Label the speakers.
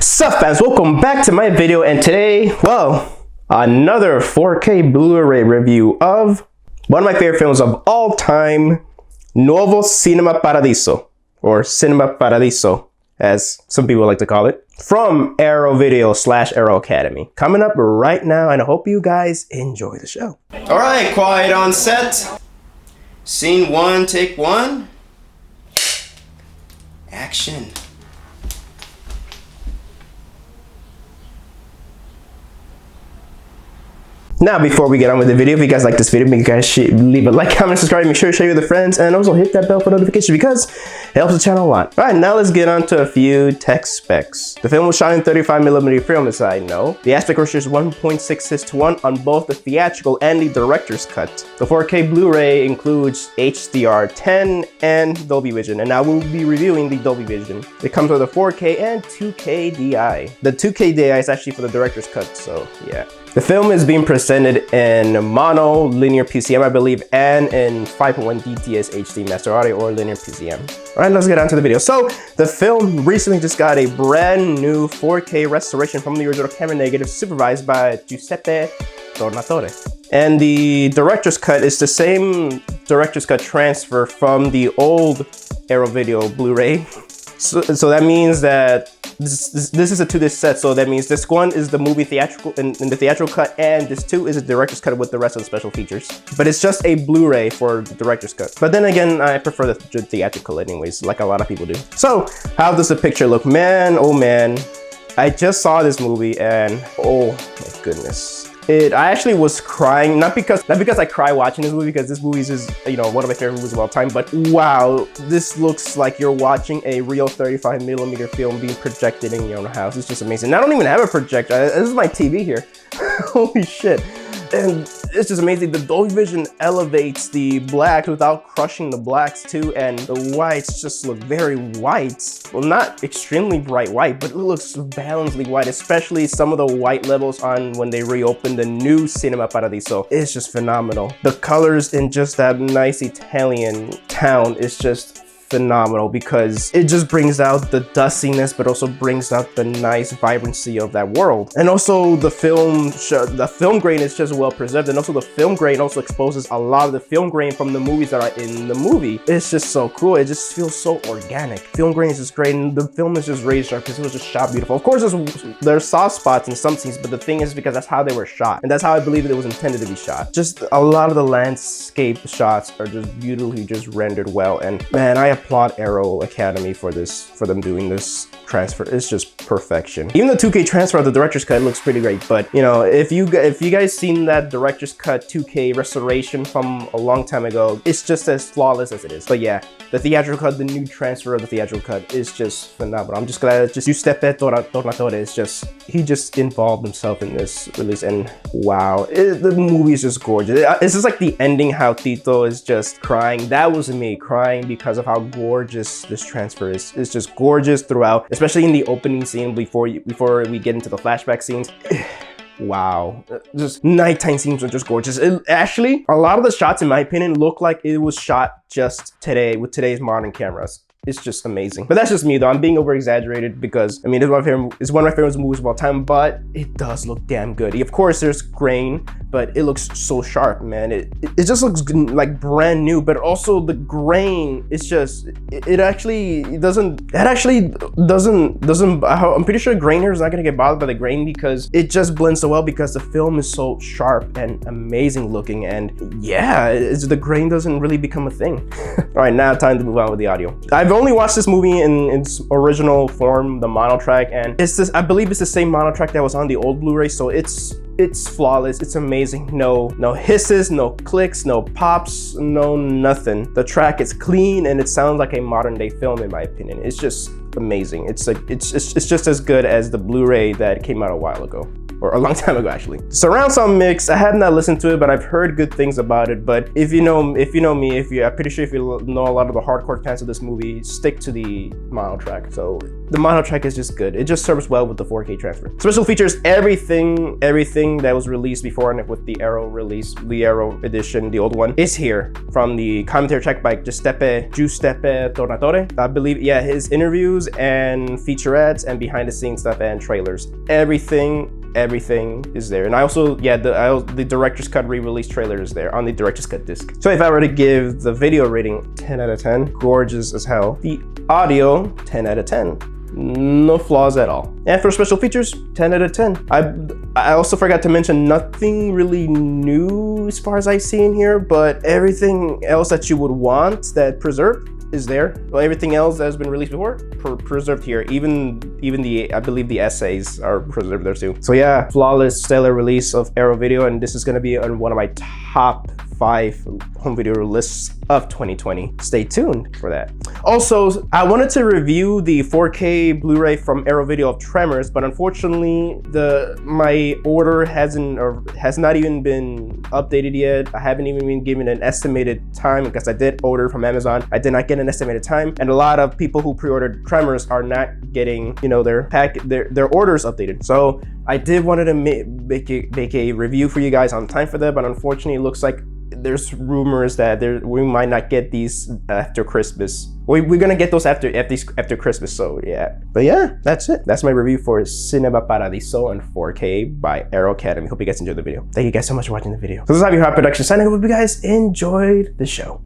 Speaker 1: Sup fans, welcome back to my video, and today, well, another 4K Blu-ray review of one of my favorite films of all time, Nuevo Cinema Paradiso, or Cinema Paradiso, as some people like to call it, from Arrow Video / Arrow Academy. Coming up right now, and I hope you guys enjoy the show. All right, quiet on set. Scene 1, take 1. Action. Now, before we get on with the video, if you guys like this video, make sure you guys leave a like, comment, subscribe, make sure to share with your friends, and also hit that bell for notification because it helps the channel a lot. All right, now let's get on to a few tech specs. The film was shot in 35mm film, as I know. The aspect ratio is 1.66:1 on both the theatrical and the director's cut. The 4K Blu-ray includes HDR10 and Dolby Vision, and now we'll be reviewing the Dolby Vision. It comes with a 4K and 2K DI. The 2K DI is actually for the director's cut, so yeah. The film is being presented in mono, linear PCM, I believe, and in 5.1 DTS HD Master Audio or linear PCM. All right, let's get on to the video. So, the film recently just got a brand new 4K restoration from the original camera negative supervised by Giuseppe Tornatore. And the director's cut is the same director's cut transfer from the old Arrow Video Blu-ray. So that means that this is a 2-disc set, so that means this one is the movie theatrical in the theatrical cut, and this 2 is a director's cut with the rest of the special features. But it's just a Blu-ray for the director's cut. But then again, I prefer the theatrical anyways, like a lot of people do. So how does the picture look? Man, oh man, I just saw this movie and oh my goodness. I actually was crying, not because I cry watching this movie, because this movie is just, you know, one of my favorite movies of all time, but wow, this looks like you're watching a real 35mm film being projected in your own house. It's just amazing. And I don't even have a projector. This is my TV here. Holy shit. And it's just amazing. The Dolby Vision elevates the blacks without crushing the blacks too, and the whites just look very white. Well, not extremely bright white, but it looks balancedly white, especially some of the white levels on when they reopened the new Cinema Paradiso. It's just phenomenal. The colors in just that nice Italian town is just phenomenal because it just brings out the dustiness, but also brings out the nice vibrancy of that world. And also the film grain is just well preserved, and also the film grain also exposes a lot of the film grain from the movies that are in the movie. It's just so cool. It just feels so organic. Film grain is just great, and the film is just razor sharp because it was just shot beautiful. Of course, there's soft spots in some scenes, but the thing is because that's how they were shot, and that's how I believe it was intended to be shot. Just a lot of the landscape shots are just beautifully just rendered well, and man, I applaud Arrow Academy for them doing this transfer. It's just perfection. Even the 2K transfer of the director's cut looks pretty great, but you know, if you guys seen that director's cut 2K restoration from a long time ago, it's just as flawless as it is. But yeah, the theatrical cut, the new transfer of the theatrical cut is just phenomenal. I'm just glad that just Giuseppe Tornatore is just, he just involved himself in this release, and wow, the movie is just gorgeous. It's just like the ending, how Tito is just crying. That was me crying because of how gorgeous this transfer is. It's just gorgeous throughout, especially in the opening scene before we get into the flashback scenes. Wow, just nighttime scenes are just gorgeous. Actually, a lot of the shots, in my opinion, look like it was shot just today with today's modern cameras. It's just amazing. But that's just me though. I'm being over exaggerated because I mean it's one of my favorite movies of all time, but it does look damn good. Of course there's grain, but it looks so sharp, man. It just looks like brand new, but also the grain is just it actually doesn't I'm pretty sure grainer is not gonna get bothered by the grain because it just blends so well because the film is so sharp and amazing looking, and yeah, the grain doesn't really become a thing. All right, now time to move on with the audio. I've only watched this movie in its original form, the mono track, and I believe it's the same mono track that was on the old Blu-ray, so it's flawless. It's amazing. No hisses, no clicks, no pops, no nothing. The track is clean and it sounds like a modern day film, in my opinion. It's just amazing. It's just as good as the Blu-ray that came out a while ago. or a long time ago actually. Surround sound mix, I have not listened to it, but I've heard good things about it. But if you know me, I'm pretty sure if you know a lot of the hardcore fans of this movie, stick to the mono track. So the mono track is just good. It just serves well with the 4K transfer. Special features, everything that was released before and with the Arrow release, the Arrow edition, the old one, is here. From the commentary track by Giuseppe Tornatore, I believe, yeah, his interviews and featurettes and behind the scenes stuff and trailers. Everything is there. And I also, yeah, the director's cut re-release trailer is there on the director's cut disc. So if I were to give the video rating 10 out of 10, gorgeous as hell. The audio, 10 out of 10. No flaws at all. And for special features, 10 out of 10. I also forgot to mention nothing really new as far as I see in here, but everything else that you would want that preserved is there. Well, everything else that has been released before, preserved here. Even the, I believe the essays are preserved there too. So yeah, flawless, stellar release of Arrow Video, and this is gonna be on one of my top 5 home video lists of 2020. Stay tuned for that. Also, I wanted to review the 4K Blu-ray from Arrow Video of Tremors, but unfortunately, my order has not even been updated yet. I haven't even been given an estimated time because I did order from Amazon. I did not get an estimated time, and a lot of people who pre-ordered Tremors are not getting, you know, their orders updated. So I did wanted to make a review for you guys on time for that, but unfortunately, it looks like there's rumors that we might not get these after Christmas. We're gonna get those after Christmas, so yeah. But yeah, that's it. That's my review for Cinema Paradiso on 4K by Arrow Academy. Hope you guys enjoyed the video. Thank you guys so much for watching the video. So this is JAVIWOOD Production signing. I hope you guys enjoyed the show.